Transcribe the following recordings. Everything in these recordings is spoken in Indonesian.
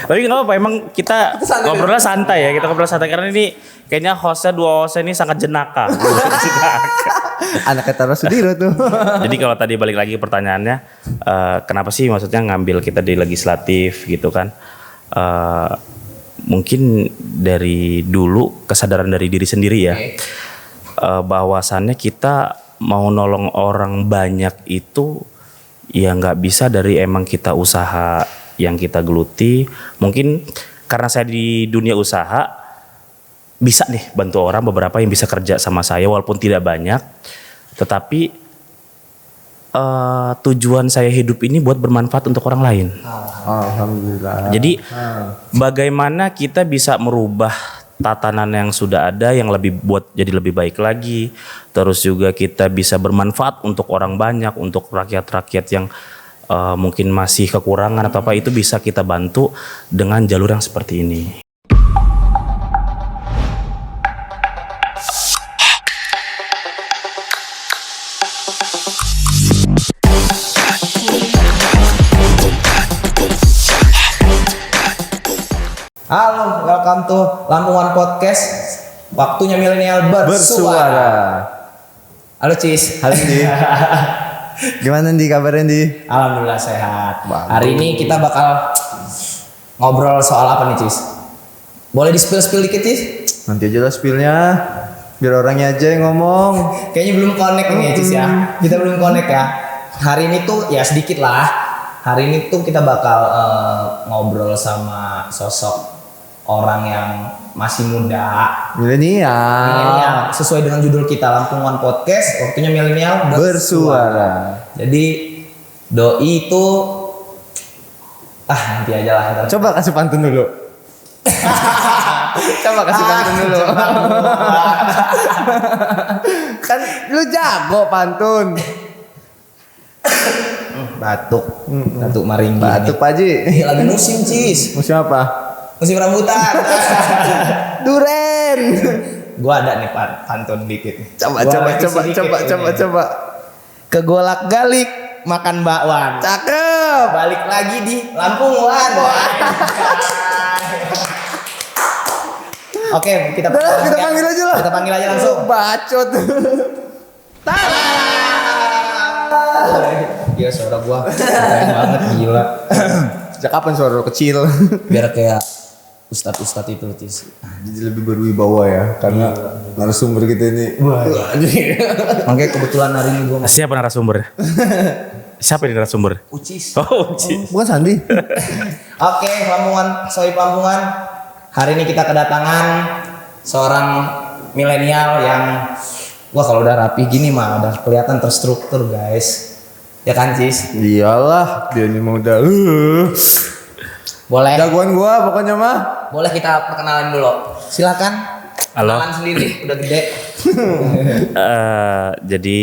Tapi nggak apa-apa, emang kita ngobrolnya santai ya. Kita ngobrol santai karena ini kayaknya dua hostnya ini sangat jenaka. Anaknya Tara Sudiro tuh. Jadi kalau tadi balik lagi pertanyaannya, kenapa sih maksudnya ngambil kita di legislatif gitu kan? Mungkin dari dulu kesadaran dari diri sendiri ya, bahwasannya kita mau nolong orang banyak itu ya nggak bisa dari emang kita usaha yang kita geluti. Mungkin karena saya di dunia usaha bisa nih bantu orang beberapa yang bisa kerja sama saya walaupun tidak banyak, tetapi tujuan saya hidup ini buat bermanfaat untuk orang lain. Alhamdulillah. Jadi bagaimana kita bisa merubah tatanan yang sudah ada yang lebih buat jadi lebih baik lagi. Terus juga kita bisa bermanfaat untuk orang banyak, untuk rakyat-rakyat yang mungkin masih kekurangan atau apa, itu bisa kita bantu dengan jalur yang seperti ini. Halo, welcome to Lampung One Podcast. Waktunya milenial bersuara. Halo Cis. Halo Di. Gimana Di kabarnya Di? Alhamdulillah sehat. Bagus. Hari ini kita bakal ngobrol soal apa nih Cis? Boleh di spill dikit Cis? Nanti aja lah spillnya. Biar orangnya aja yang ngomong. Kayaknya belum connect nih ya Cis ya. Kita belum connect ya. Hari ini tuh ya sedikit lah. Hari ini tuh kita bakal ngobrol sama sosok orang yang masih muda, Milenial. sesuai dengan judul kita Lampung One Podcast. Waktunya milenial Bersuara. Jadi doi itu nanti aja lah. Coba kasih pantun dulu. Coba kasih pantun dulu. Kan lu jago pantun. Batuk maringgi. Batuk Pak Haji. Lagi musim Cis. Musim apa? Musim rambutan. Duren. Gua ada nih pantun dikit. Coba. Kegolak galik makan bakwan. Cakep. Balik lagi di Lampung One. Oke, kita panggil aja lah. Kita panggil aja langsung. Bacot. Iya, suara gua keren banget, gila. Sejak kapan suara lo kecil? Biar kayak ustadz itu Cis. Jadi lebih berwibawa ya, karena narasumber kita ini. Makanya kebetulan hari ini gua Siapa narasumber? Siapa ini narasumber? Ucis. Oh, Ucis. Bukan Sandi. Oke, Lampungan, Sohib Lampungan. Hari ini kita kedatangan seorang milenial yang kalau udah rapi gini mah udah kelihatan terstruktur, guys. Ya kan, Cis? Iyalah, dia ini mau udah. Boleh. Jagoan gua pokoknya mah. Boleh kita perkenalan dulu. Silakan. Halo. Kenalan sendiri, udah gede. Jadi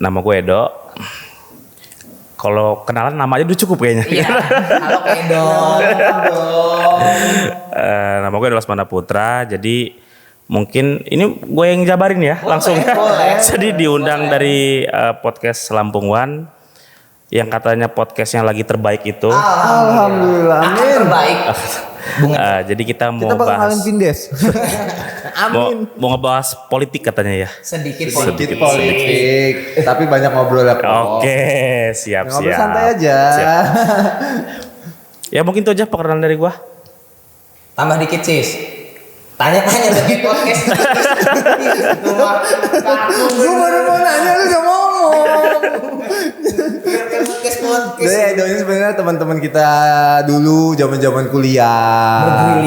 nama gue Edo. Kalau kenalan nama aja udah cukup kayaknya. Iya. Halo Edo. Nama gue adalah Lesmana Putra. Jadi mungkin ini gue yang jabarin ya langsung. Boleh. Jadi diundang dari podcast Lampung One yang katanya podcastnya lagi terbaik itu. Alhamdulillah. Akan Amin. terbaik. Jadi kita mau Kita bakal bahas ngalahin Pindes. mau ngebahas politik katanya ya. Sedikit Sedikit politik, tapi banyak ngobrol ya. Oke, siap. Ngobrol santai aja. Siap. Ya mungkin itu aja perkenalan dari gua. Tambah dikit Cis. Tanya-tanya lagi podcast. Gue baru mau nanya lu udah ngomong. podcast. Jadi Edo ini sebenarnya teman-teman kita dulu zaman-zaman kuliah.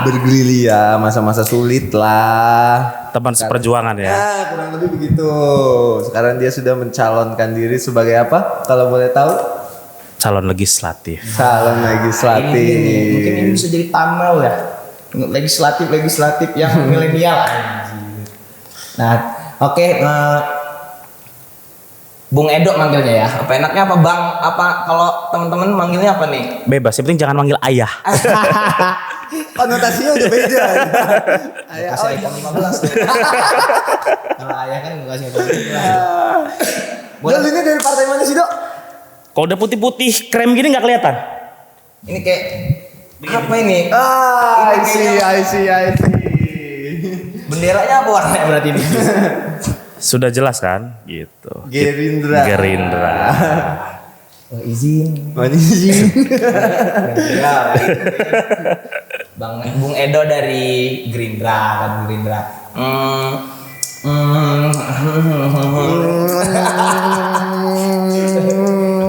Bergerilya, masa-masa sulit lah. Teman seperjuangan ya. Kurang lebih begitu. Sekarang dia sudah mencalonkan diri sebagai apa? Kalau boleh tahu? Calon legislatif. Calon legislatif. Mungkin ini bisa jadi thumbnail ya. Legislatif yang milenial. Nah, oke. Bung Edo manggilnya ya. Apa enaknya apa Bang? Apa kalau teman-teman manggilnya apa nih? Bebas, yang penting jangan manggil ayah. Konotasinya udah beda. Ayah kasih iPhone 15. Kalau ayah kan enggak kasih iPhone 15. Boleh ini dari partai mana sih, Dok? Kalau udah putih-putih krem gini nggak kelihatan. Ini kayak Apa ini? I see. Benderanya apa warnanya berarti ini? Sudah jelas kan? Gitu. Gerindra. Oh, izin. Ya, Bung Edo dari Gerindra kan Gerindra.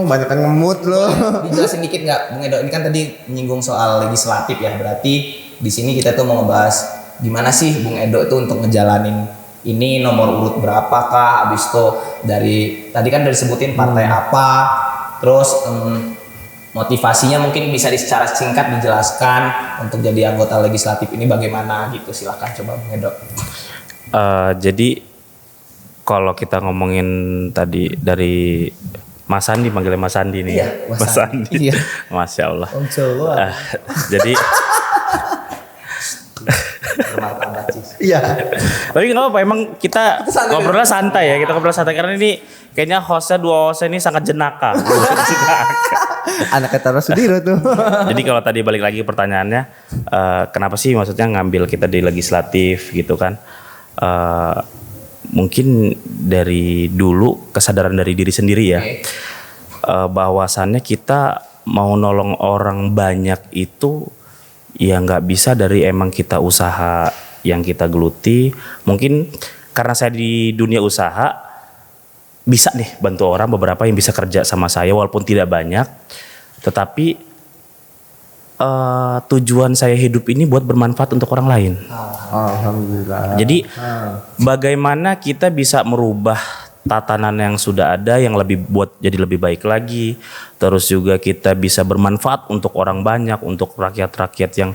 Banyak kan ngemut loh. Dijelasin dikit nggak, Bung Edo? Ini kan tadi menyinggung soal legislatif ya. Berarti di sini kita tuh mau ngebahas gimana sih Bung Edo itu untuk ngejalanin ini, nomor urut berapakah? Abis itu dari tadi kan udah disebutin partai apa, terus motivasinya mungkin bisa secara singkat dijelaskan untuk jadi anggota legislatif ini bagaimana gitu. Silahkan coba Bung Edo. Jadi kalau kita ngomongin tadi dari Mas Andi, manggilnya Mas Andi nih. Iya, Mas Andi. Iya. Masya Allah. Jawa. Jadi Bermartabat sih. Iya. tapi nggak apa-apa, emang kita ngobrolnya santai ya, kita ngobrol santai karena ini kayaknya dua hostnya ini sangat jenaka. Anaknya Tara Sudiro tuh. Jadi kalau tadi balik lagi pertanyaannya, kenapa sih maksudnya ngambil kita di legislatif gitu kan? Mungkin dari dulu kesadaran dari diri sendiri ya, bahwasannya kita mau nolong orang banyak itu ya nggak bisa dari emang kita usaha yang kita geluti. Mungkin karena saya di dunia usaha bisa nih bantu orang, beberapa yang bisa kerja sama saya walaupun tidak banyak, tetapi tujuan saya hidup ini buat bermanfaat untuk orang lain. Alhamdulillah. Jadi bagaimana kita bisa merubah tatanan yang sudah ada yang lebih buat jadi lebih baik lagi. Terus juga kita bisa bermanfaat untuk orang banyak, untuk rakyat-rakyat yang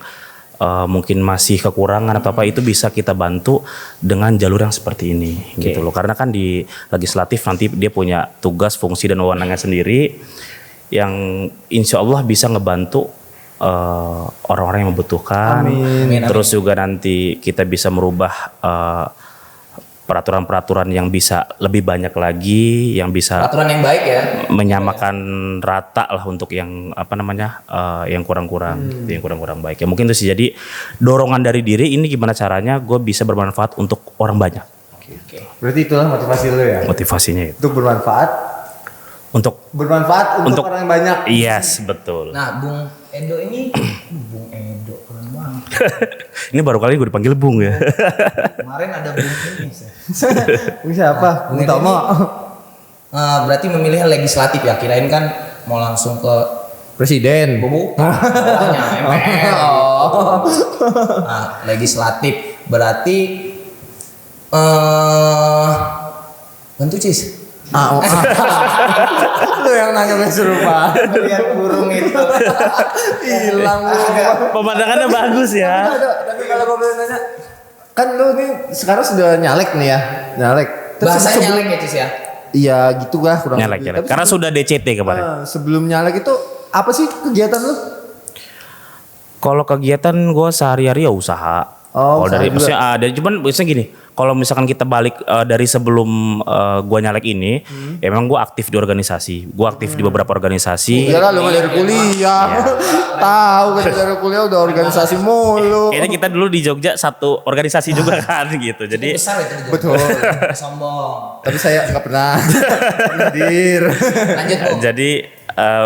mungkin masih kekurangan atau apa, itu bisa kita bantu dengan jalur yang seperti ini gitu loh. Karena kan di legislatif nanti dia punya tugas, fungsi dan wewenangnya sendiri yang insya Allah bisa ngebantu orang-orang yang membutuhkan. Amin. Terus juga nanti kita bisa merubah peraturan-peraturan yang bisa lebih banyak lagi, yang bisa Peraturan yang baik ya. menyamakan rata lah untuk yang apa namanya yang kurang-kurang, yang kurang-kurang baik. Ya mungkin itu sih, jadi dorongan dari diri ini gimana caranya gue bisa bermanfaat untuk orang banyak. Berarti itulah motivasi lu ya. Motivasinya itu Untuk bermanfaat untuk orang yang banyak. Yes, betul. Nah, Bung Edo ini Bung Edo keren banget. Ini baru kali gue dipanggil Bung ya. Kemarin ada Bung ini. Bung siapa? Bung Edo Tomo. Berarti memilih legislatif ya. Kirain kan mau langsung ke Presiden. bawahnya MPR. Nah, legislatif berarti bantu Cis. Lu yang nanya kesurupan. Lihat burung itu Hilang lu. Pemandangannya bagus ya. Tapi kalau gue boleh nanya, kan lu nih sekarang sudah nyalek nih ya. Nyalek. bahasanya nyalek ya Cis ya. Iya gitu lah kurang Nyalek, lebih. nyalek. Tapi Karena sudah DCT kemarin. sebelum nyalek itu apa sih kegiatan lu? Kalau kegiatan gue sehari-hari ya usaha. Oh, Kalau usaha dari juga. maksudnya ada, cuman biasanya gini. Kalau misalkan kita balik dari sebelum gue nyalek ini, ya memang gue aktif di organisasi. Gue aktif di beberapa organisasi. Iya lah lu mah dari kuliah. Tahu kan dari kuliah udah organisasi mulu. Kayaknya kita dulu di Jogja satu organisasi juga kan gitu. Jadi Besar itu juga. Betul. Sombong. Tapi saya nggak pernah hadir. Lanjut Bung. jadi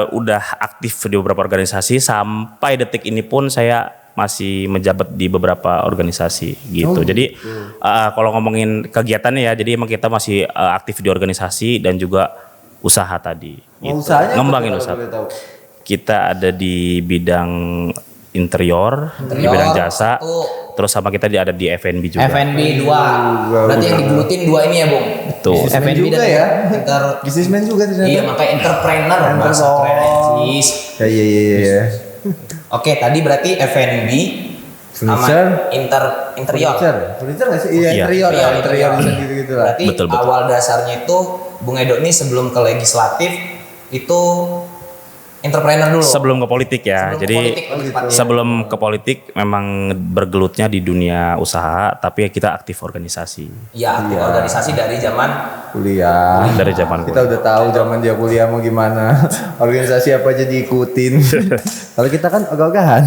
udah aktif di beberapa organisasi, sampai detik ini pun saya masih menjabat di beberapa organisasi gitu. Jadi kalau ngomongin kegiatannya ya, jadi emang kita masih aktif di organisasi dan juga usaha tadi. Gitu. Usahanya apa Ngembangin tuh kalau usaha. boleh tahu? Kita ada di bidang interior, di bidang jasa, terus sama kita ada di F&B juga. F&B 2. Berarti yang digelutin 2 ini ya Bung. Betul. F&B juga dan ya. Businessman juga ternyata. Iya, makanya entrepreneur bahasa keren Cis. Ya iya. Oke, tadi berarti F&B sama Furniture. interior. Furniture nggak sih? Iya Iya. interior gitu lah. Berarti Betul. awal dasarnya itu Bung Edo ini sebelum ke legislatif itu entrepreneur dulu. Sebelum ke politik ya. Sebelum ke Jadi politik, lebih tepatnya. sebelum ke politik memang bergelutnya di dunia usaha, tapi kita aktif organisasi. Ya, aktif organisasi dari zaman Kuliah. Dari zaman Kita udah tahu zaman dia kuliah mau gimana. Organisasi apa aja diikutin. Kalau kita kan ogah-ogahan.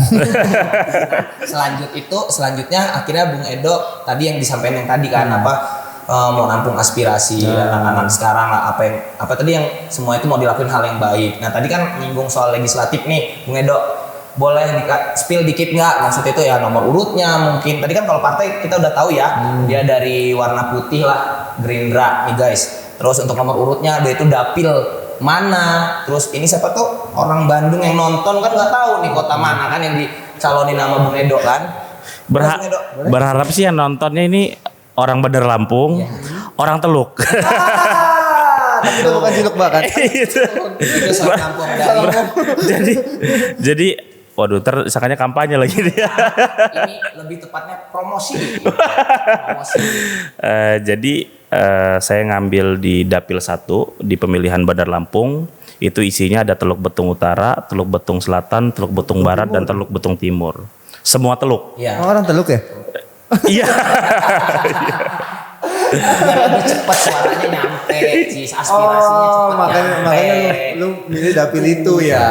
selanjutnya akhirnya Bung Edo tadi yang disampaikan yang tadi kan mau nampung aspirasi anak-anak sekarang lah, apa tadi yang semua itu mau dilakuin hal yang baik. Nah tadi kan nyinggung soal legislatif nih Bung Edo, boleh spill dikit nggak maksud itu ya nomor urutnya mungkin. Tadi kan kalau partai kita udah tahu ya dia dari warna putih lah, Gerindra nih guys. Terus untuk nomor urutnya dia itu dapil mana, terus ini siapa tuh orang Bandung yang nonton kan nggak tahu nih kota mana kan yang dicalonin nama Bung Edo kan. Bung Edo, boleh? Berharap sih yang nontonnya ini orang Bandar Lampung, orang Teluk. Tapi itu bukan ciluk bahkan. Itu soal kampung dari jadi waduh, tersangkanya kampanye lagi dia. ini lebih tepatnya promosi. Jadi saya ngambil di Dapil 1 di pemilihan Bandar Lampung. Itu isinya ada Teluk Betung Utara, Teluk Betung Selatan, Teluk Betung Barat, dan Teluk Betung Timur. Semua teluk. Ya. Orang Teluk ya? Iya. Biar lebih cepat suaranya nyampe, Cis. Aspirasinya cepat makanya lu milih dapil itu ya.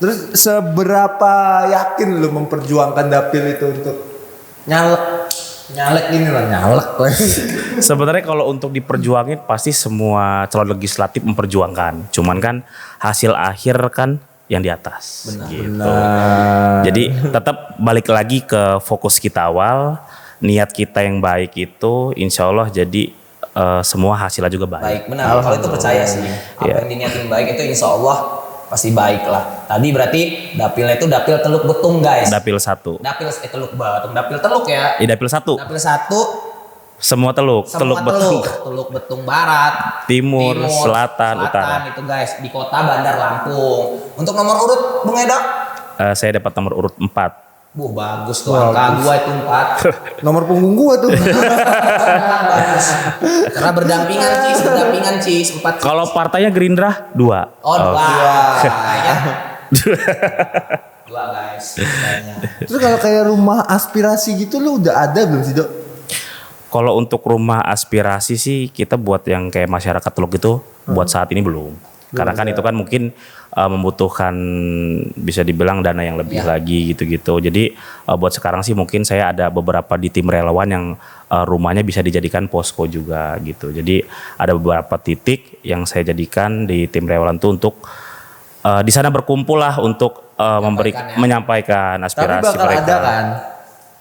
Terus seberapa yakin lu memperjuangkan dapil itu untuk nyalek ini lah, nyalek. Sebenarnya kalau untuk diperjuangin pasti semua calon legislatif memperjuangkan. Cuman kan hasil akhir kan yang di atas. Gitu. Jadi tetap balik lagi ke fokus kita awal, niat kita yang baik itu insya Allah jadi semua hasilnya juga baik. Baik, benar. Kalau itu percaya sih. Apa yang diniatin baik itu insya Allah pasti baik lah. Tadi berarti dapilnya itu dapil Teluk Betung guys. Dapil 1. Teluk Betung, dapil Teluk ya. Dapil 1. Dapil 1 Semua teluk. semua Teluk Betung Barat, Timur, Selatan, Utara. Itu guys di kota Bandar Lampung. Untuk nomor urut Bung Edo? Saya dapat nomor urut 4. Bagus tuh angka gua itu 4. Nomor punggung gua tuh. Bagus. Karena berdampingan Cis 4. Kalau partainya Gerindra 2. Oh, 2. Ya. 2 guys. Kayaknya. Terus kalau kayak rumah aspirasi gitu lu udah ada belum sih, Dok? Kalau untuk rumah aspirasi sih kita buat yang kayak masyarakat Teluk itu buat saat ini belum. Karena kan itu kan mungkin membutuhkan bisa dibilang dana yang lebih lagi gitu-gitu. Jadi buat sekarang sih mungkin saya ada beberapa di tim relawan yang rumahnya bisa dijadikan posko juga gitu. Jadi ada beberapa titik yang saya jadikan di tim relawan itu untuk di sana berkumpul lah untuk menyampaikan aspirasi Tapi bakal mereka. ada kan?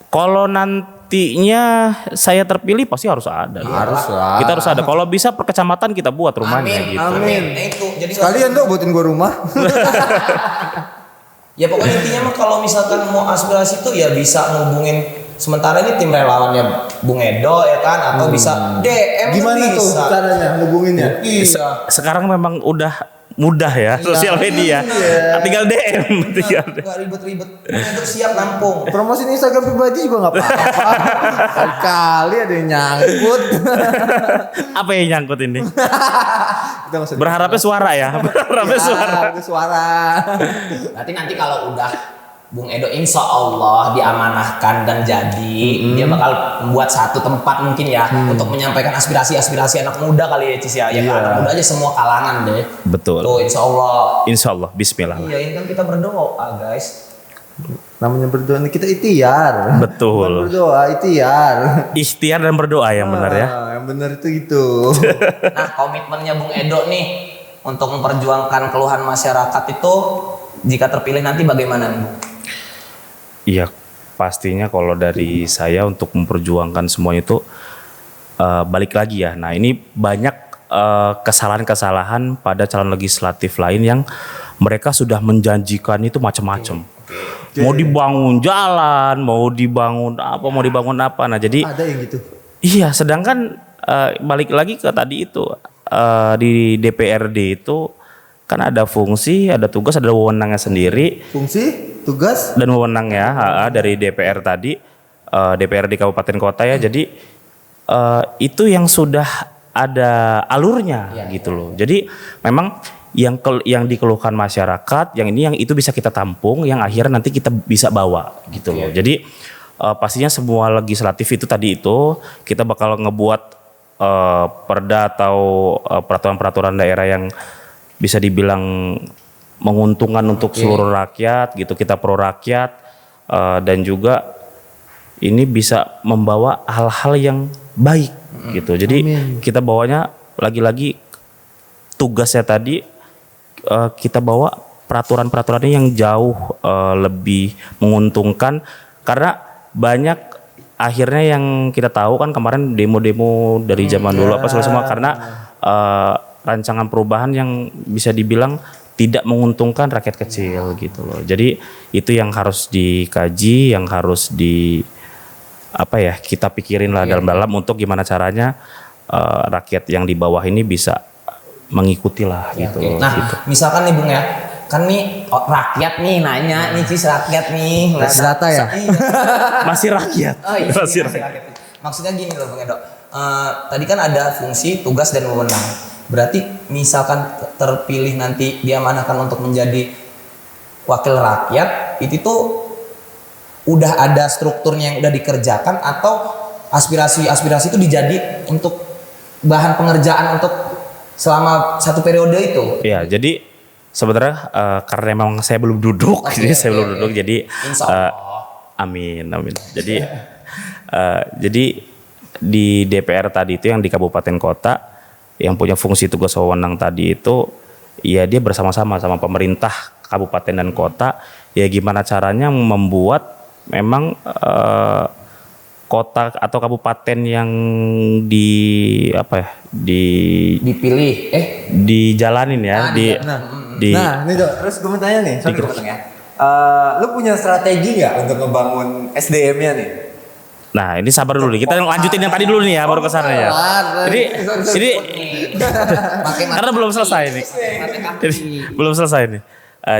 Kalau nantinya saya terpilih pasti harus ada. Harus lah. Kita harus ada. Kalau bisa per kecamatan kita buat rumahnya gitu. Amin. Nah, itu. Jadi Sekalian Dok buatin gua rumah. ya pokoknya intinya mah kalau misalkan mau aspirasi tuh ya bisa ngubungin sementara ini tim relawannya Bung Edo ya kan atau bisa DM Gimana tuh bisa. caranya ngubunginnya? Iya. Sekarang memang udah mudah ya sosial media. Tinggal DM. Gak ribet-ribet. Bung Edo siap nampung. Promosi Instagram pribadi juga nggak apa-apa. Kali ada yang nyangkut. Apa yang nyangkut ini? Kita nggak usah Berharapnya suara ya. Berharapnya suara. itu suara. Berarti nanti kalau udah Bung Edo insya Allah diamanahkan dan jadi dia bakal membuat satu tempat mungkin ya untuk menyampaikan aspirasi anak muda kali ya Cis ya. Ya anak muda aja semua kalangan deh. Betul. Tuh insya Allah. Insya Allah. Bismillah. Iya ini kan kita berdoa guys. Namanya berdoa ini kita ikhtiar. Betul. Berdoa ikhtiar. Ikhtiar dan berdoa yang benar ya. Yang benar itu gitu. Nah komitmennya Bung Edo nih untuk memperjuangkan keluhan masyarakat itu jika terpilih nanti bagaimana nih Bung? Iya, pastinya kalau dari saya untuk memperjuangkan semuanya itu balik lagi ya. Nah ini banyak kesalahan-kesalahan pada calon legislatif lain yang mereka sudah menjanjikan itu macam-macam. Mau dibangun jalan, mau dibangun apa. Nah jadi Ada yang gitu. iya, sedangkan balik lagi ke tadi itu di DPRD itu kan ada fungsi, ada tugas, ada wewenangnya sendiri. Fungsi, tugas, Dan wewenang ya dari DPR tadi, DPRD Kabupaten Kota ya. Jadi itu yang sudah ada alurnya gitu loh. Jadi memang yang dikeluhkan masyarakat, yang itu bisa kita tampung, yang akhirnya nanti kita bisa bawa gitu loh. Jadi pastinya semua legislatif itu tadi itu kita bakal ngebuat perda atau peraturan-peraturan daerah yang bisa dibilang menguntungkan untuk seluruh rakyat gitu, kita pro rakyat dan juga ini bisa membawa hal-hal yang baik gitu. Jadi kita bawanya lagi-lagi tugasnya tadi kita bawa peraturan-peraturannya yang jauh lebih menguntungkan, karena banyak akhirnya yang kita tahu kan kemarin demo-demo dari zaman dulu apa semua karena rancangan perubahan yang bisa dibilang tidak menguntungkan rakyat kecil gitu loh. Jadi itu yang harus dikaji, yang harus kita pikirin lah dalam-dalam untuk gimana caranya rakyat yang di bawah ini bisa mengikuti lah gitu loh. Nah, gitu. misalkan nih Bung ya, kan nih rakyat nih nanya, nih Cis rakyat nih. Data ya? Masih rakyat. Oh, iya, masih masih rakyat. rakyat. Maksudnya gini loh Bung Edo. Tadi kan ada fungsi, tugas dan wewenang. Berarti misalkan terpilih nanti diamanahkan untuk menjadi wakil rakyat, itu tuh udah ada strukturnya yang udah dikerjakan atau aspirasi-aspirasi itu dijadi untuk bahan pengerjaan untuk selama satu periode itu? Ya, jadi sebenarnya karena memang saya belum duduk, jadi amin. Jadi jadi di DPR tadi itu yang di kabupaten kota yang punya fungsi tugas wewenang tadi itu, ya dia bersama-sama sama pemerintah kabupaten dan kota, ya gimana caranya membuat memang kota atau kabupaten yang dipilih dijalanin ya Nah ini Dok, terus gue mau tanya nih, lu punya strategi nggak untuk ngebangun SDM-nya nih? Nah ini sabar dulu nih, kita lanjutin yang tadi dulu nih ya, baru ke sana ya. Ini karena belum selesai nih. Belum selesai nih.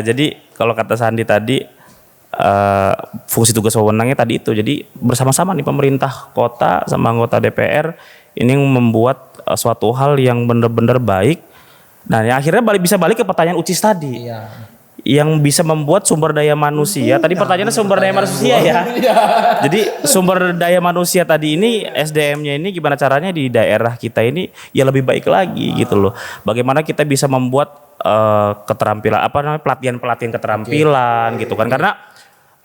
Jadi kalau kata Sandi tadi fungsi tugas wewenangnya tadi itu, jadi bersama-sama nih pemerintah kota sama anggota DPR ini membuat suatu hal yang benar-benar baik. Nah, yang akhirnya bisa balik ke pertanyaan Ucis tadi. Iya. Yang bisa membuat sumber daya manusia. Tadi pertanyaannya sumber daya manusia ya. Jadi sumber daya manusia tadi ini SDM-nya ini gimana caranya di daerah kita ini ya lebih baik lagi gitu loh. Bagaimana kita bisa membuat keterampilan pelatihan keterampilan gitu kan. Karena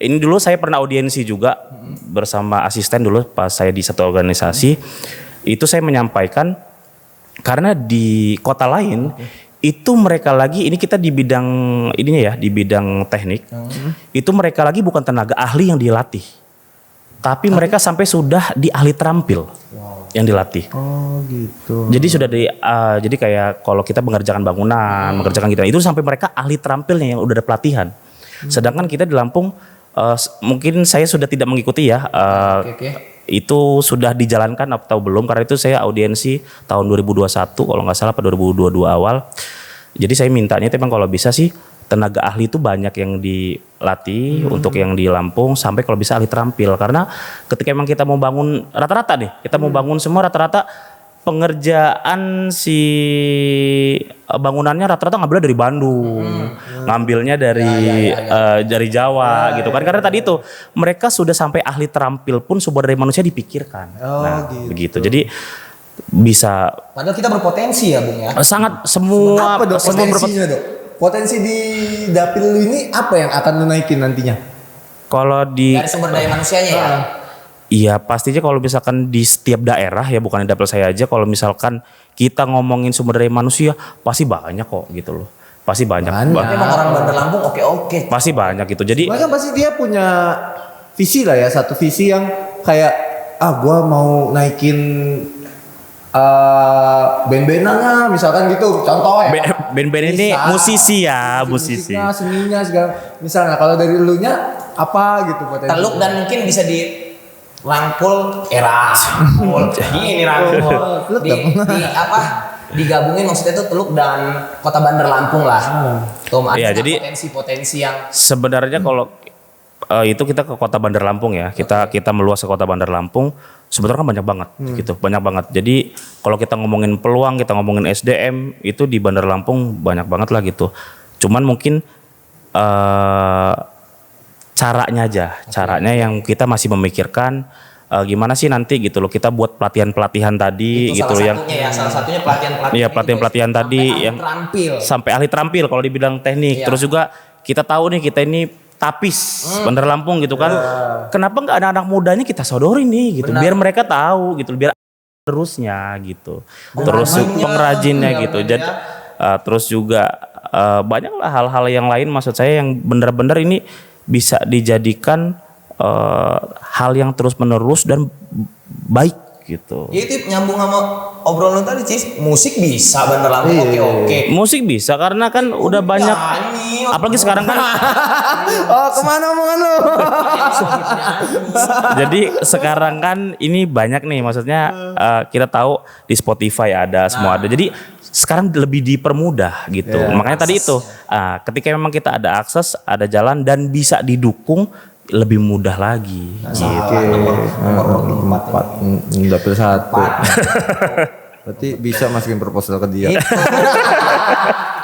ini dulu saya pernah audiensi juga bersama asisten dulu pas saya di satu organisasi. Itu saya menyampaikan karena di kota lain itu mereka lagi, ini kita di bidang ininya ya, di bidang teknik, itu mereka lagi bukan tenaga ahli yang dilatih, tapi mereka sampai sudah di ahli terampil yang dilatih. Oh gitu. Jadi sudah jadi kayak kalau kita mengerjakan bangunan, mengerjakan gitu, itu sampai mereka ahli terampilnya yang udah ada pelatihan. Sedangkan kita di Lampung, mungkin saya sudah tidak mengikuti ya. Itu sudah dijalankan atau belum, karena itu saya audiensi tahun 2021 kalau nggak salah, pada 2022 awal. Jadi saya mintanya memang kalau bisa sih tenaga ahli itu banyak yang dilatih untuk yang di Lampung, sampai kalau bisa ahli terampil, karena ketika memang kita mau bangun rata-rata nih, kita mau bangun semua rata-rata pengerjaan si bangunannya rata-rata ngambilnya dari Bandung, ngambilnya dari Jawa gitu kan, karena tadi itu mereka sudah sampai ahli terampil pun sumber daya manusia dipikirkan. Gitu. Begitu. Jadi bisa. Padahal kita berpotensi ya Bung ya. Sangat semua. Apa Dok potensinya Dok? Potensi di dapil lu ini apa yang akan lu naikin nantinya? Kalau di dari sumber daya manusianya ya. Iya pastinya kalau misalkan di setiap daerah ya, bukan di dapil saya aja, kalau misalkan kita ngomongin sumber daya manusia pasti banyak kok gitu loh. Pasti banyak. Tapi emang orang Bandar Lampung oke. Pasti banyak gitu. Jadi Bahkan pasti dia punya visi lah ya, satu visi yang kayak gua mau naikin band-bandannya misalkan gitu, contoh ya. Band-band ini musisi ya, musisi. Musiknya, seninya segala. Misalnya kalau dari elunya apa gitu potensi. Teluk dan mungkin bisa di rangkul gini rangkul digabungin, maksudnya itu Teluk dan Kota Bandar Lampung lah. Tuh ya, jadi potensi-potensi yang sebenarnya kalau itu kita ke Kota Bandar Lampung ya, kita meluas ke Kota Bandar Lampung sebetulnya kan banyak banget gitu, banyak banget. Jadi kalau kita ngomongin peluang, kita ngomongin SDM itu di Bandar Lampung banyak banget lah gitu. Cuman mungkin caranya aja, caranya yang kita masih memikirkan gimana sih nanti gitu loh, kita buat pelatihan-pelatihan tadi Itu gitu loh yang salah satunya pelatihan-pelatihan. iya pelatihan-pelatihan gitu, tadi sampai yang terampil. sampai ahli terampil kalau di bidang teknik. Iya. Terus juga kita tahu nih kita ini tapis Bandar Lampung gitu kan. Kenapa nggak ada anak mudanya kita sodorin nih gitu, biar mereka tahu gitu, biar terusnya gitu. Terus pengrajinnya gitu. Jadi terus juga banyaklah hal-hal yang lain maksud saya yang benar-benar ini bisa dijadikan hal yang terus menerus dan baik gitu. Ya itu nyambung sama obrolan tadi Cis, musik bisa Bandar Lampung oke. Musik bisa karena kan udah banyak, apalagi sekarang kan. Oh, kemana omongan lu? Jadi sekarang kan ini banyak nih, maksudnya kita tahu di Spotify ada, semua ada. Jadi sekarang lebih dipermudah gitu. Makanya tadi itu, ketika memang kita ada akses, ada jalan dan bisa didukung, lebih mudah lagi. Gitu. Nomor 4. Dapil 1. Berarti bisa masukin proposal ke dia.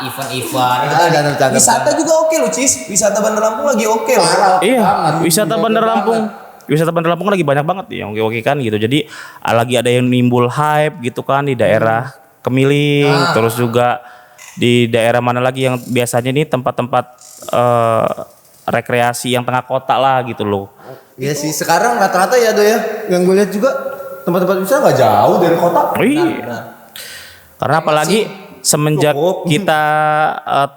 Event-event. Wisata juga oke loh Cis. Wisata Bandar Lampung lagi oke loh. Iya, wisata Bandar Lampung. Wisata Bandar Lampung lagi banyak banget yang oke-oke kan gitu. Jadi lagi ada yang nimbul hype gitu kan di daerah Kemiling, terus juga di daerah mana lagi yang biasanya nih tempat-tempat rekreasi yang tengah kota lah gitu loh. Iya sih, sekarang rata-rata ya Do ya. Yang gue lihat juga tempat-tempat wisata nggak jauh dari kota. Iya. Karena apalagi semenjak kita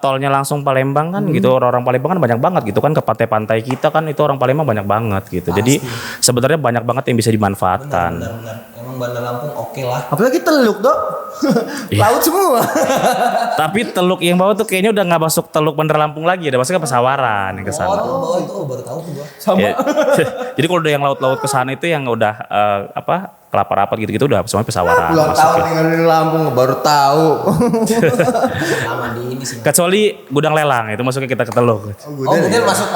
tolnya langsung Palembang kan gitu, orang-orang Palembang kan banyak banget gitu kan, ke pantai-pantai kita kan itu orang Palembang banyak banget gitu. Jadi sebenarnya banyak banget yang bisa dimanfaatkan. Benar. Emang Bandar Lampung oke lah. Apalagi Teluk Dok. Laut semua. Tapi Teluk yang bawah tuh kayaknya udah nggak masuk Teluk Bandar Lampung lagi, udah masuk ke Pesawaran yang ke sana. Oh, itu baru tahu tuh gua. Sama. Jadi kalau udah yang laut-laut ke sana itu yang udah kelapa rapat gitu-gitu udah semuanya Pesawaran. Pulang tahun masuknya. tinggalin Lampung baru tahu. Lama di ini sih. Kecuali gudang lelang itu masuknya kita ke Teluk. Kemudian masuk.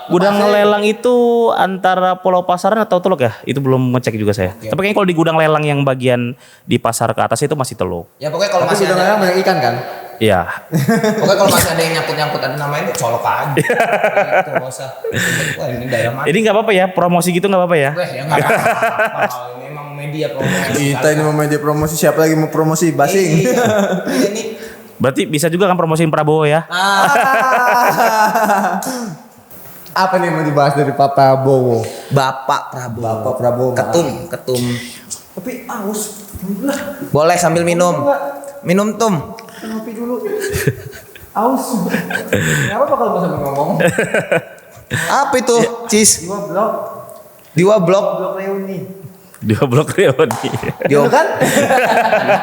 Gudang lelang itu antara Pulau Pasaran atau Teluk ya? Itu belum ngecek juga saya. Tapi kayaknya kalau di gudang lelang yang bagian di pasar ke atas itu masih Teluk. Ya pokoknya kalau Tapi masih udah ada, banyak ikan kan? Iya. pokoknya kalau masih ada yang nyangkut-nyangkut ada namanya itu colok aja. Itu nggak usah. Wah ini daerah mana? Ini nggak apa-apa ya, promosi gitu nggak apa-apa ya? Weh ya nggak apa-apa. Ini emang media promosi. Kita ini mau media promosi, siapa lagi mau promosi basing? Iya. Ini Berarti bisa juga kan promosiin Prabowo ya? Apa nih yang mau dibahas dari Pak Prabowo? Bapak Prabowo. Bapak Prabowo. Ketum. Tapi aus. Boleh sambil minum. Minum tum. Ngopi dulu. Aus. Kenapa bakal gue sambil ngomong? Apa itu, Cis? Diwa blok Blok reuni. Dua blok reuni. kan?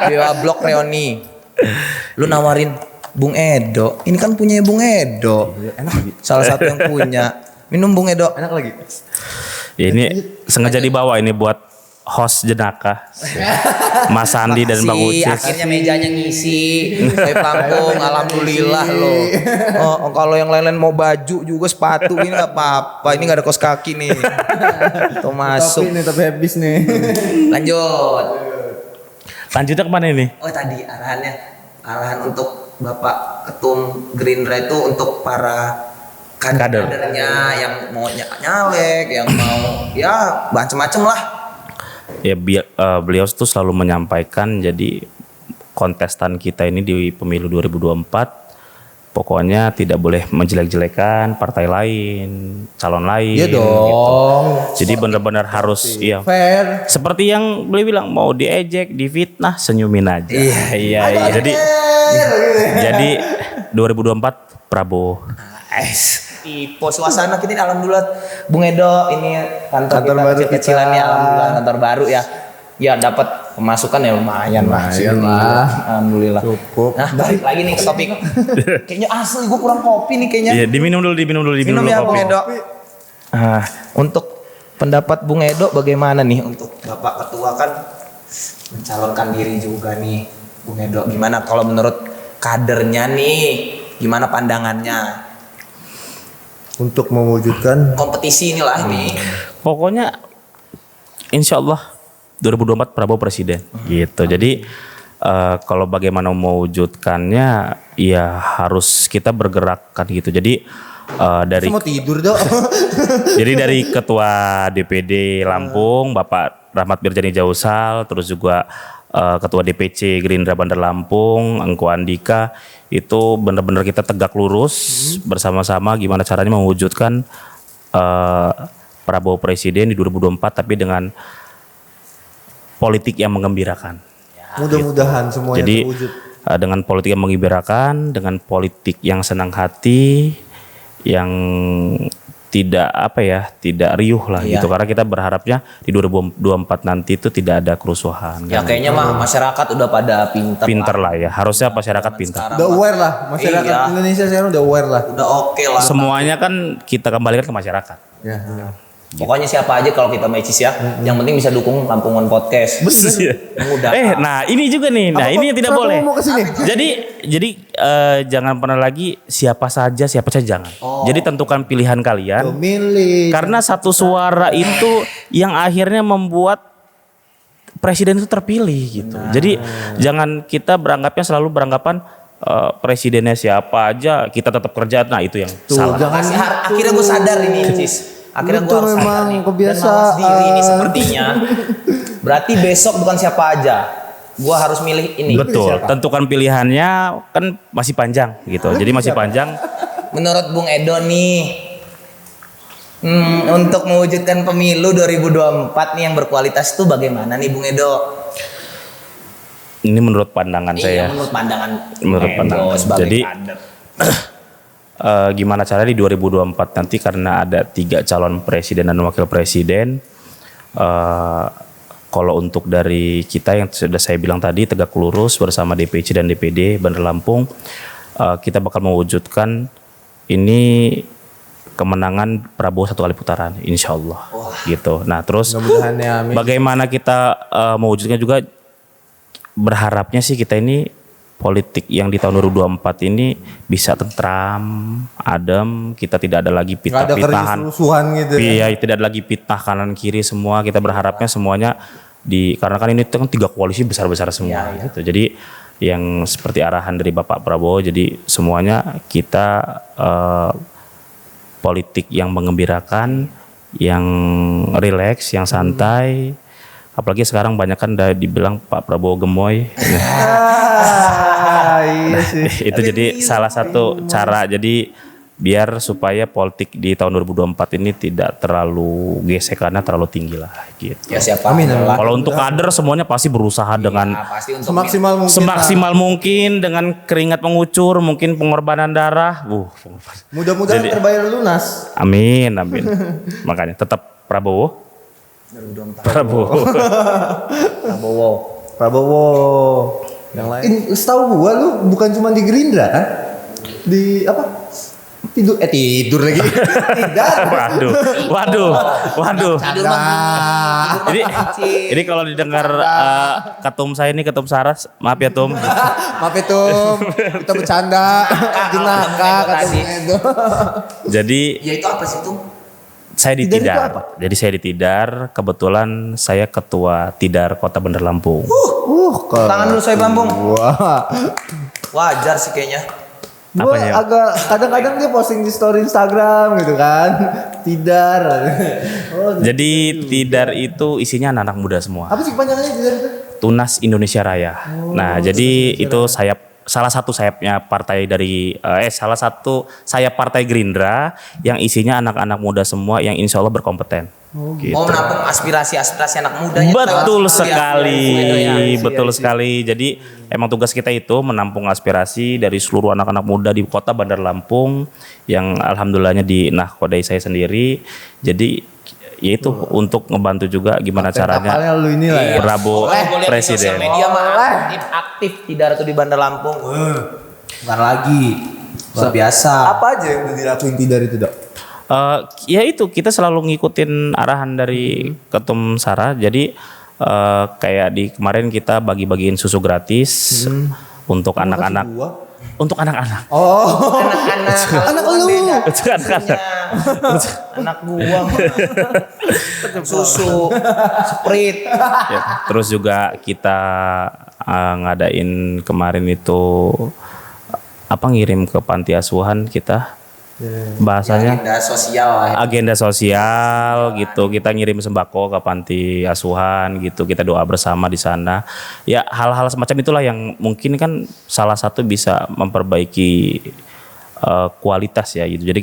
Dewa Blok reuni. Lu nawarin Bung Edo. Ini kan punya Bung Edo. Enak. Salah satu yang punya. Minum Bung Edo. Enak lagi. Ya ini sengaja dibawa ini buat host jenaka Mas Andi dan Bang Makasih, Ucis. akhirnya mejanya ngisi. Saya Lampung, alhamdulillah loh. Oh, kalau yang lain-lain mau baju juga sepatu ini nggak apa-apa. Ini nggak ada kaos kaki nih. Tuh masuk. Tapi habis nih. Lanjut. Lanjutnya kemana ini? Oh tadi arahan untuk Bapak Ketum Gerindra itu untuk para kadernya yang mau nyalek, yang mau ya macam-macam lah. Ya beliau tuh selalu menyampaikan, jadi kontestan kita ini di pemilu 2024 pokoknya tidak boleh menjelek-jelekan partai lain, calon lain. Iya dong. Jadi benar-benar harus fair. Seperti yang beliau bilang, mau diejek, difitnah, senyumin aja. Iya. Jadi 2024 Prabowo. Tipe suasana kita ini alhamdulillah Bung Edo ini kantor kita baru kecil-kecilan kita. ya, alhamdulillah kantor baru ya. Ya dapat pemasukan ya lumayan lah. Alhamdulillah. Cukup. Nah, balik lagi nih ke topik. Kayaknya asli gue kurang kopi nih kayaknya. Iya, diminum dulu Minum ya Bung kopi. Edo. Untuk pendapat Bung Edo bagaimana nih untuk Bapak Ketua kan mencalonkan diri juga nih Bung Edo. Gimana kalau menurut kadernya nih? Gimana pandangannya? Untuk mewujudkan Kompetisi inilah ini. Pokoknya insya Allah 2024 Prabowo presiden gitu. Jadi kalau bagaimana mewujudkannya ya harus kita bergerakkan gitu. Jadi dari Mau tidur dong. jadi dari Ketua DPD Lampung Bapak Rahmat Birjani Jausal, terus juga Ketua DPC Gerindra Bandar Lampung Engku Andika, itu benar-benar kita tegak lurus bersama-sama gimana caranya mewujudkan Prabowo presiden di 2024 tapi dengan politik yang menggembirakan. Mudah-mudahan semuanya Jadi terwujud. dengan politik yang menggembirakan, dengan politik yang senang hati, yang tidak tidak riuh lah gitu, karena kita berharapnya di 2024 nanti itu tidak ada kerusuhan. Ya kayaknya mah masyarakat udah pada pinter Pinter lah ya, harusnya masyarakat pintar. Udah aware lah, masyarakat Iya. Indonesia sekarang udah aware lah. Udah oke lah. Semuanya kan kita kembalikan ke masyarakat. Ya. Pokoknya siapa aja kalau kita matches ya, yang penting bisa dukung Lampungan Podcast. Mudah. Nah ini juga nih, nah Apa, ini yang tidak Prabowo boleh. mau kesini? Jadi jangan pernah lagi siapa saja jangan. Jadi tentukan pilihan kalian. Milih. Karena satu suara itu yang akhirnya membuat presiden itu terpilih gitu. Jadi jangan kita selalu beranggapan presidennya siapa aja kita tetap kerja. Nah itu yang salah. Jangan Akhirnya gue sadar ini, Cis. Akhirnya gue Itu harus memang sadar nih. kebiasaan. Dan mawas diri ini sepertinya. Berarti besok bukan siapa aja. Gue harus milih ini. Betul. Tentukan pilihannya kan masih panjang gitu. Jadi masih panjang. Menurut Bung Edo nih, untuk mewujudkan pemilu 2024 nih yang berkualitas itu bagaimana nih Bung Edo? Ini menurut pandangan saya. Menurut pandangan Menurut Edo pandangan. sebagai Jadi kader. gimana caranya di 2024 nanti karena ada 3 calon presiden dan wakil presiden. Kalau untuk dari kita yang sudah saya bilang tadi tegak lurus bersama DPC dan DPD Bandar Lampung, kita bakal mewujudkan ini kemenangan Prabowo 1 kali putaran, insya Allah. Gitu. Nah terus Mudah-mudahan ya, amin. bagaimana kita mewujudkan juga berharapnya sih kita ini politik yang di tahun 2024 ini bisa tentram, adem, kita tidak ada lagi Nggak ada pitah-pitahan. kerusuhan gitu. Iya, tidak ada lagi pitah kanan kiri semua. Kita berharapnya semuanya karena kan ini kan 3 koalisi besar-besar semua gitu. Jadi yang seperti arahan dari Bapak Prabowo, jadi semuanya kita politik yang mengembirakan, yang rileks, yang santai. Apalagi sekarang banyak kan dibilang Pak Prabowo gemoy. Iya sih. Itu jadi salah satu cara jadi biar supaya politik di tahun 2024 ini tidak terlalu gesekannya terlalu tinggi lah gitu. Ya siapa? Amin, amin. adalah- Kalau untuk kader semuanya pasti berusaha dengan Nah, pasti untuk Semaksimal mungkin. semaksimal mungkin dengan keringat mengucur, mungkin pengorbanan darah. Mudah-mudahan Jadi- terbayar lunas. Amin, amin. Makanya tetap Prabowo. 2024. Prabowo. Prabowo. Prabowo. Yang lain. Setahu gua lu bukan cuma di Gerindra kan? Di apa? Tidur lagi. Tidak. Waduh. Tidur mah. Ini kalau didengar ketum saya ini ketum Saras, maaf ya Tum. Maaf itu, kita bercanda. Jenaka kata tadi. itu. Jadi Ya itu apa sih tuh? saya di Tidar itu Tidar. apa? Jadi saya di Tidar, kebetulan saya ketua Tidar Kota Bandar Lampung. Tangan dulu saya Lampung. Wah. Wajar sih kayaknya. Gua Apanya? agak kadang-kadang dia posting di story Instagram gitu kan. Tidar. Oh, Jadi Tidar itu isinya anak-anak muda semua. apa sih kepanjangannya Tidar itu? Tunas Indonesia Raya. Nah, jadi itu salah satu sayapnya partai dari salah satu sayap Partai Gerindra yang isinya anak-anak muda semua yang insya Allah berkompeten. Gitu. Mau menampung aspirasi anak mudanya. Betul lewat sekali, kuliah. Ya. betul sekali. Jadi emang tugas kita itu menampung aspirasi dari seluruh anak-anak muda di Kota Bandar Lampung yang alhamdulillahnya di nakodai saya sendiri. Jadi yaitu untuk ngebantu juga gimana caranya Kapalnya lu inilah ya. Prabowo Gua lihat di presiden. sosial media mah aktif tidak tuh di Bandar Lampung. Bukan lagi. Luar biasa. Apa aja yang udah dilakuin Tidar itu, Dok? Ya itu kita selalu ngikutin arahan dari Ketum Sarah. Jadi kayak di kemarin kita bagi-bagiin susu gratis untuk anak-anak. untuk anak-anak. Oh, Anak-anak. anak lu. Untuk anak-anak. Anak gua mah. Susu, Sprite. Ya, terus juga kita ngadain kemarin itu ngirim ke panti asuhan kita. Bahasanya Agenda sosial lah. agenda sosial gitu, kita ngirim sembako ke panti asuhan gitu, kita doa bersama di sana ya, hal-hal semacam itulah yang mungkin kan salah satu bisa memperbaiki kualitas ya gitu. Jadi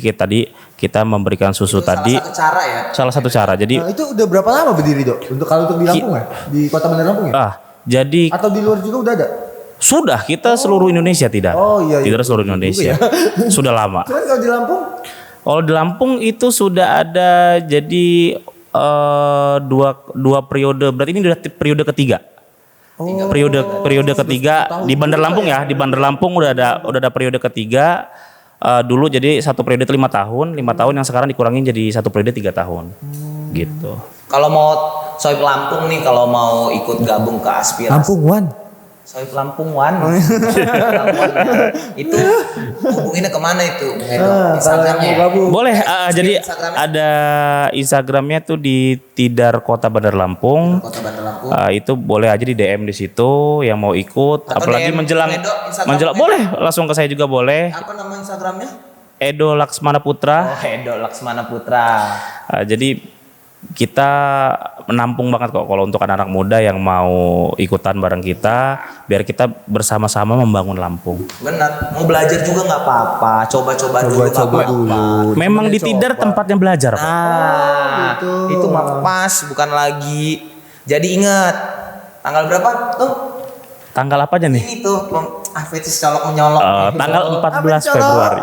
kita memberikan susu Itu tadi salah satu cara ya. salah satu cara. Jadi Nah, itu udah berapa lama berdiri, Dok? Kalau untuk di Lampung ya? Di Kota Bandar Lampung ya? jadi Atau di luar juga udah ada? sudah kita seluruh Indonesia tidak. Oh, iya, iya. Tidak seluruh Indonesia. Sudah lama. Cuman kalau di Lampung Kalau di Lampung itu sudah ada, jadi dua periode, berarti ini udah periode ketiga. Periode ketiga di Bandar Lampung ya, di Bandar Lampung udah ada periode ketiga. Dulu jadi satu periode 5 tahun yang sekarang dikurangin jadi satu periode 3 tahun. Gitu. Kalau mau Sohib Lampung nih, kalau mau ikut gabung ke aspirasi Lampung One. Sohib Lampung One. Lampung, itu hubunginnya kemana itu? Instagramnya ya? Boleh, jadi Instagramnya. ada Instagramnya tuh di Tidar Kota Bandar Lampung. Kota Bandar Lampung. Itu boleh aja di DM di situ yang mau ikut. Atau Apalagi DM menjelang Edo, Instagram boleh langsung ke saya juga boleh. Apa nama Instagramnya? Edo Laksmana Putra. Edo Laksmana Putra. Jadi kita menampung banget kok kalau untuk anak-anak muda yang mau ikutan bareng kita, biar kita bersama-sama membangun Lampung. Benar, mau belajar juga nggak apa-apa, coba-coba dulu nggak apa-apa. Memang di Tidar tempatnya belajar, Pak. Itu mah pas, bukan lagi. Jadi ingat, tanggal berapa tuh? Tanggal apa aja nih? Ini tuh, fetis colok menyolok. Tanggal 14 Februari.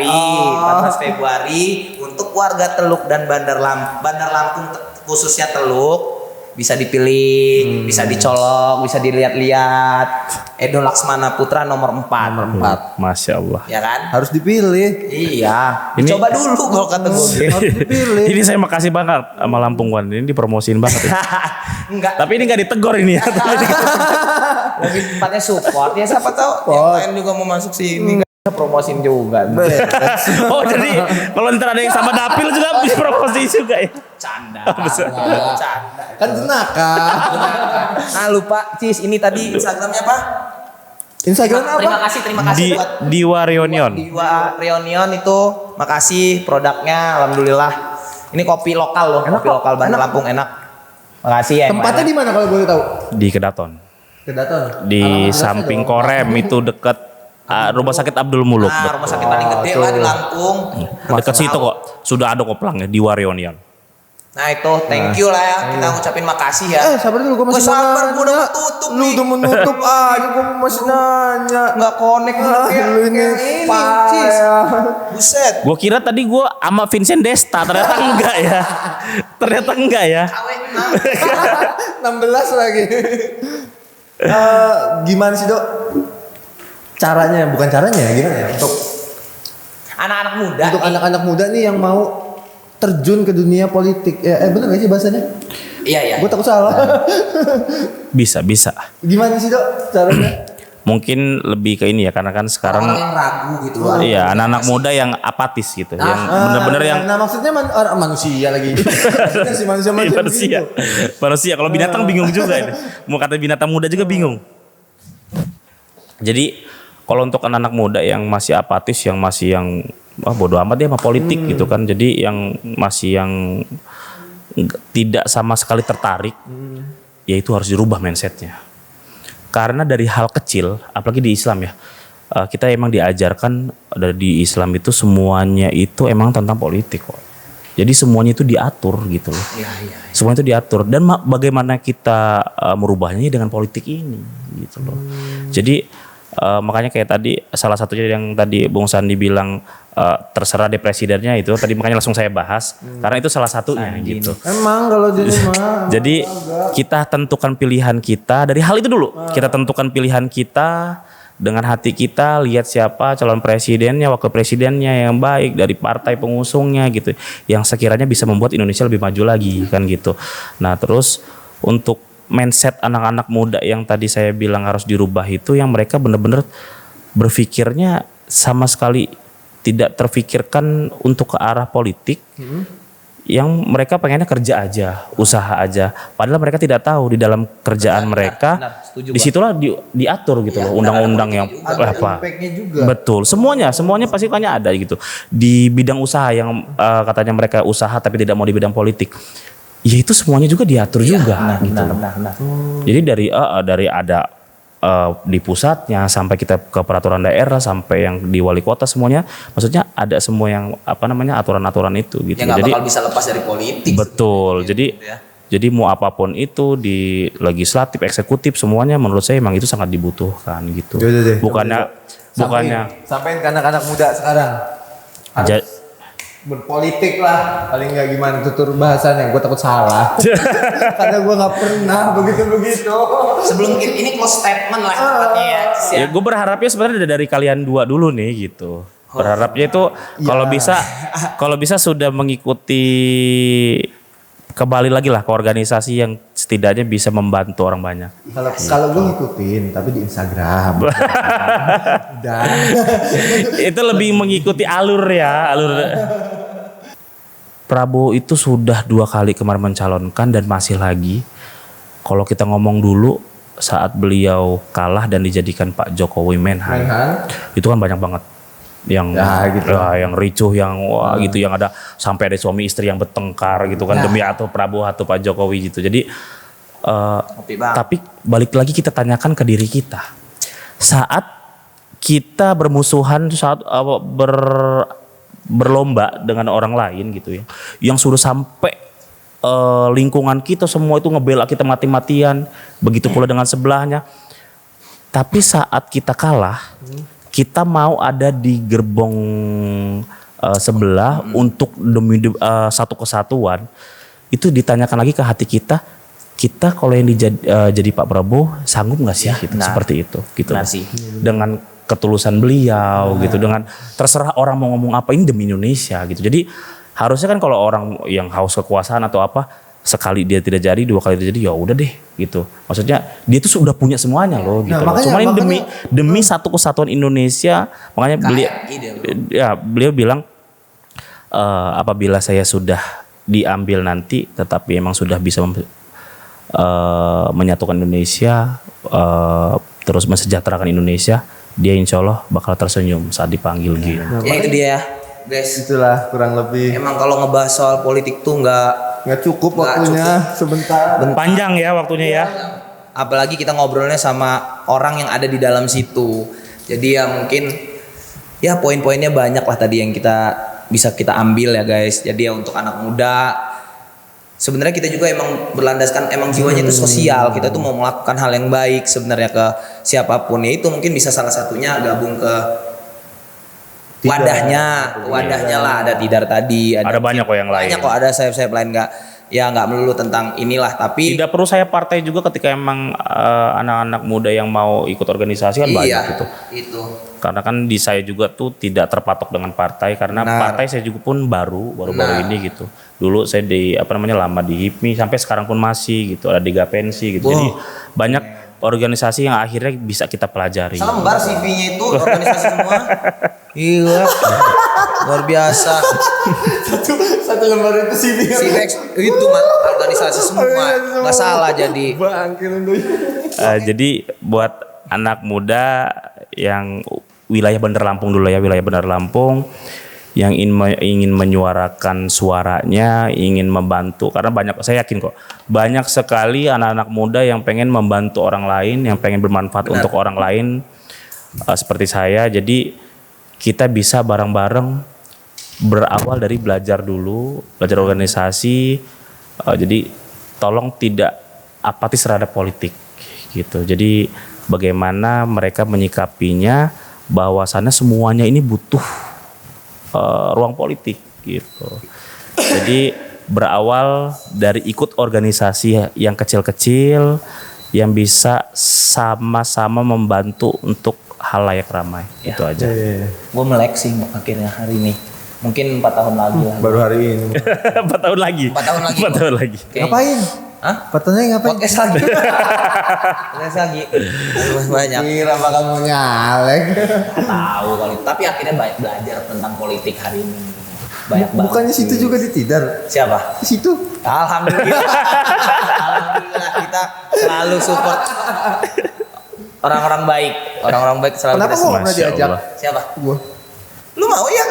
14 Februari untuk warga Teluk dan Bandar Lampung khususnya Teluk bisa dipilih, bisa dicolok, bisa dilihat-lihat. Edo Laksmana Putra nomor 4. Masya Allah. Ya kan? Harus dipilih. Iya. Ini- Coba dulu kalau kata gue. Harus dipilih. Ini saya makasih banget sama Lampung One, ini dipromosiin banget. Ya. Enggak. Tapi ini nggak ditegor ini ya. Lebih tepatnya support ya, siapa tahu yang lain juga mau masuk sini kan promosin juga. Oh jadi kalau ntar ada yang sama Dapil juga bisa promosi juga ya. Canda. Besar. Canda. Kan jenaka. Nah lupa Cis, ini tadi Instagramnya apa? Instagram Terima apa? kasih Di buat Diwa Reunion. Diwa Reunion itu, makasih produknya, alhamdulillah. Ini kopi lokal loh, Enak kopi kok, lokal Bandar enak. Lampung enak. Makasih ya. Tempatnya di mana kalau boleh tahu? Di Kedaton. Kedaton. Di samping Korem itu dekat Rumah Sakit Abdul Muluk. Nah, rumah sakit paling gede lah di Lampung. Dekat situ kok. Sudah ada kok pelangnya Diwa Reunion. Nah itu, thank you lah ya. Kita ngucapin makasih ya. Sabar dulu, gue masih sabar, nanya. gue udah mau tutup Lu nih. udah menutup aja, gue masih nanya. Nggak connect ya. Lu ini Cis. payah. Buset. Gue kira tadi gue sama Vincent Desta, ternyata enggak ya. Ternyata enggak ya. Awe, 16 lagi. Gimana sih, Dok? Caranya, bukan caranya ya, gimana ya? anak-anak muda. Untuk anak-anak muda nih yang mau terjun ke dunia politik. Bener gak sih bahasanya? Iya, iya. Gue takut salah. Bisa. Gimana sih, Dok, caranya? Mungkin lebih ke ini ya, karena kan sekarang Orang yang ragu gitu. iya anak-anak muda yang apatis gitu, yang bener-bener yang Nah, maksudnya manusia lagi. Maksudnya si manusia manusia. Manusia. Kalau binatang bingung juga ini. Mau kata binatang muda juga bingung. Jadi kalau untuk anak-anak muda yang masih apatis, yang masih bodo amat dia sama politik gitu kan. Jadi yang masih yang tidak sama sekali tertarik, ya itu harus dirubah mindsetnya. Karena dari hal kecil, apalagi di Islam ya, kita emang diajarkan di Islam itu semuanya itu emang tentang politik kok. Jadi semuanya itu diatur gitu loh. Iya. Semuanya itu diatur, dan bagaimana kita merubahnya dengan politik ini gitu loh. Jadi makanya kayak tadi salah satunya yang tadi Bung Sandi bilang terserah deh presidennya, itu tadi makanya langsung saya bahas karena itu salah satunya gitu. Emang kalau jadi mah. Jadi kita tentukan pilihan kita dari hal itu dulu. Kita tentukan pilihan kita dengan hati kita, lihat siapa calon presidennya, wakil presidennya yang baik dari partai pengusungnya gitu, yang sekiranya bisa membuat Indonesia lebih maju lagi kan gitu. Nah terus untuk mindset anak-anak muda yang tadi saya bilang harus dirubah itu, yang mereka bener-bener berpikirnya sama sekali tidak terfikirkan untuk ke arah politik. Yang mereka pengennya kerja aja, usaha aja. Padahal mereka tidak tahu di dalam kerjaan mereka, disitulah diatur gitu loh, undang-undang yang apa. Impactnya juga. Betul, semuanya pasti kayaknya ada gitu. Di bidang usaha yang katanya mereka usaha tapi tidak mau di bidang politik, ya itu semuanya juga diatur juga. Gitu. Jadi dari ada di pusatnya sampai kita ke peraturan daerah sampai yang di wali kota semuanya, maksudnya ada semua yang aturan-aturan itu gitu. Ya nggak Jadi bakal bisa lepas dari politik. betul. Jadi mau apapun itu di legislatif, eksekutif semuanya menurut saya emang itu sangat dibutuhkan gitu. Bukannya Sampai ke anak-anak muda sekarang. Berpolitik lah, paling nggak gimana tutur bahasanya, gue takut salah karena gue nggak pernah begitu. Sebelum ini close statement lah tepatnya ya. Ya gue berharapnya sebenarnya dari kalian dua dulu nih gitu. Berharapnya itu kalau bisa sudah mengikuti kembali lagi lah ke organisasi yang setidaknya bisa membantu orang banyak. Kalau gue ngikutin tapi di Instagram. Dan Itu lebih mengikuti alur. Prabowo itu sudah 2 kali kemarin mencalonkan dan masih lagi. Kalau kita ngomong dulu saat beliau kalah dan dijadikan Pak Jokowi Menhan, itu kan banyak banget yang yang ricuh, yang gitu, yang ada sampai ada suami istri yang bertengkar gitu kan demi atau Prabowo atau Pak Jokowi gitu. Jadi tapi balik lagi kita tanyakan ke diri kita, saat kita bermusuhan, saat berlomba dengan orang lain gitu ya, yang sudah sampai lingkungan kita semua itu ngebela kita mati-matian, begitu pula dengan sebelahnya. Tapi saat kita kalah, kita mau ada di gerbong sebelah untuk demi satu kesatuan, itu ditanyakan lagi ke hati kita kalau yang jadi Pak Prabowo sanggup nggak sih gitu, seperti itu gitu. Dengan ketulusan beliau gitu, dengan terserah orang mau ngomong apa, ini demi Indonesia gitu. Jadi harusnya kan kalau orang yang haus kekuasaan atau apa, sekali dia tidak jadi, 2 kali tidak jadi, ya udah deh gitu. Maksudnya dia tuh sudah punya semuanya loh gitu. Cuma ini demi satu kesatuan Indonesia, makanya beliau bilang apabila saya sudah diambil nanti, tetapi emang sudah bisa menyatukan Indonesia, terus mensejahterakan Indonesia, dia insya Allah bakal tersenyum saat dipanggil gitu. Ya itu dia guys. Itulah kurang lebih. Emang kalau ngebahas soal politik tuh nggak cukup waktunya, sebentar. Panjang ya waktunya ya. Apalagi kita ngobrolnya sama orang yang ada di dalam situ. Jadi ya mungkin ya poin-poinnya banyak lah tadi yang bisa kita ambil ya guys. Jadi ya untuk anak muda, sebenarnya kita juga emang berlandaskan emang jiwanya itu sosial. Kita tuh mau melakukan hal yang baik sebenarnya ke siapapun. Ya itu mungkin bisa salah satunya gabung ke wadahnya lah, ada Tidar tadi, ada banyak kok yang lain. Banyak kok, ada sayap-sayap lain, nggak melulu tentang inilah, tapi tidak perlu saya partai juga ketika emang anak-anak muda yang mau ikut organisasi kan banyak gitu. Itu. Karena kan di saya juga tuh tidak terpatok dengan partai, karena partai saya juga pun baru ini gitu. Dulu saya lama di HIPMI sampai sekarang pun masih gitu, ada di Gapensi gitu. Jadi banyak organisasi yang akhirnya bisa kita pelajari. Selembar CV-nya itu organisasi semua. Iya. Luar biasa. Satu lembar itu CV. Itu organisasi semua. Nggak salah jadi. Jadi buat anak muda yang wilayah Bandar Lampung dulu ya, wilayah Bandar Lampung yang ingin menyuarakan suaranya, ingin membantu, karena saya yakin kok banyak sekali anak-anak muda yang pengen membantu orang lain, yang pengen bermanfaat untuk orang lain, seperti saya. Jadi kita bisa bareng-bareng berawal dari belajar dulu, belajar organisasi. Jadi tolong tidak apatis terhadap politik gitu. Jadi bagaimana mereka menyikapinya, bahwasannya semuanya ini butuh ruang politik gitu. Jadi berawal dari ikut organisasi yang kecil-kecil yang bisa sama-sama membantu untuk halayak ramai. Itu aja. Gue melek sih akhirnya hari ini. Mungkin 4 tahun lagi lah. Baru hari ini. 4 tahun lagi. 4 tahun lagi. 4 tahun lagi. Ngapain? Hah? Partnernya ngapain? Podcast lagi. Podcast lagi. Banyak. Kira bakal mau nyalek. Tahu kali. Tapi akhirnya banyak belajar tentang politik hari ini. Banyak banget. Bukannya situ juga ditidar? Siapa? Di situ. Alhamdulillah. Alhamdulillah kita selalu support orang-orang baik. Orang-orang baik selalu Kenapa kita kok support. pernah Masya diajak? Allah. Siapa? Gua. Lu mau ya?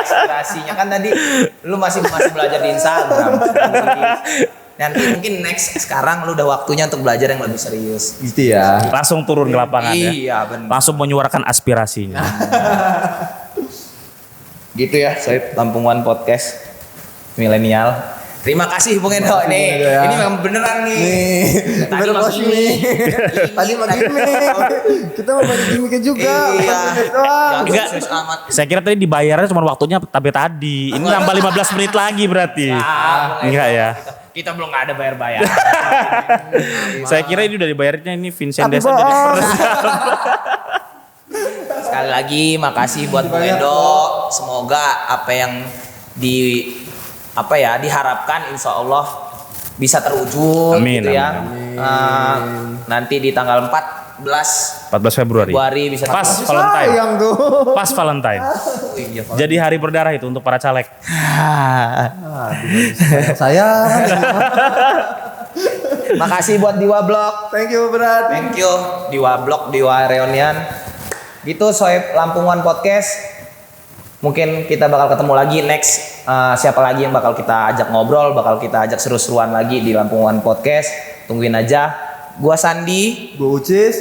Inspirasinya kan tadi lu masih belajar di Instagram. Nanti mungkin next sekarang lu udah waktunya untuk belajar yang lebih serius. Gitu ya. Langsung turun ke lapangan ya. Iya benar. Langsung menyuarakan aspirasinya. Gitu ya, Soib Lampung One Podcast Milenial. Terima kasih Bung Endo nih. Ya. Ini memang beneran nih. Tadi Tadi mah gimmick. Tadi mah gimmick. Kita mau bagi gimmicknya juga. Iya. Doang. Jangan serius amat. Saya kira tadi dibayarnya cuma waktunya tapi tadi. Ini nambah 15 menit lagi berarti. Enggak ya. Kita belum nggak ada bayar-bayar. Saya kira ini udah dibayarnya ini Vincent Tapi Desa jadi bohong. Sekali lagi makasih buat Bung Endo. Semoga apa yang diharapkan insya Allah bisa terwujud Amin, gitu ya. amin. Nanti di tanggal 14 14 Februari. Februari bisa Pas terwujud. Valentine. Sayang tuh. Pas Valentine. Oh, iya, Pak. Jadi hari berdarah itu untuk para caleg. Saya. Makasih buat Diwa Blog. Thank you berat. Thank you Diwa Blog, Diwa Reunian. Gitu Soib Lampung One Podcast. Mungkin kita bakal ketemu lagi next. Siapa lagi yang bakal kita ajak ngobrol, bakal kita ajak seru-seruan lagi di Lampung One Podcast. Tungguin aja. Gua Sandi. Gue Ucis.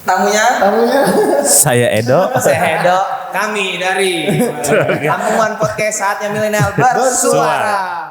Tamunya Saya Edo. saya Hedo. Kami dari Lampung One Podcast, saatnya milenial bersuara.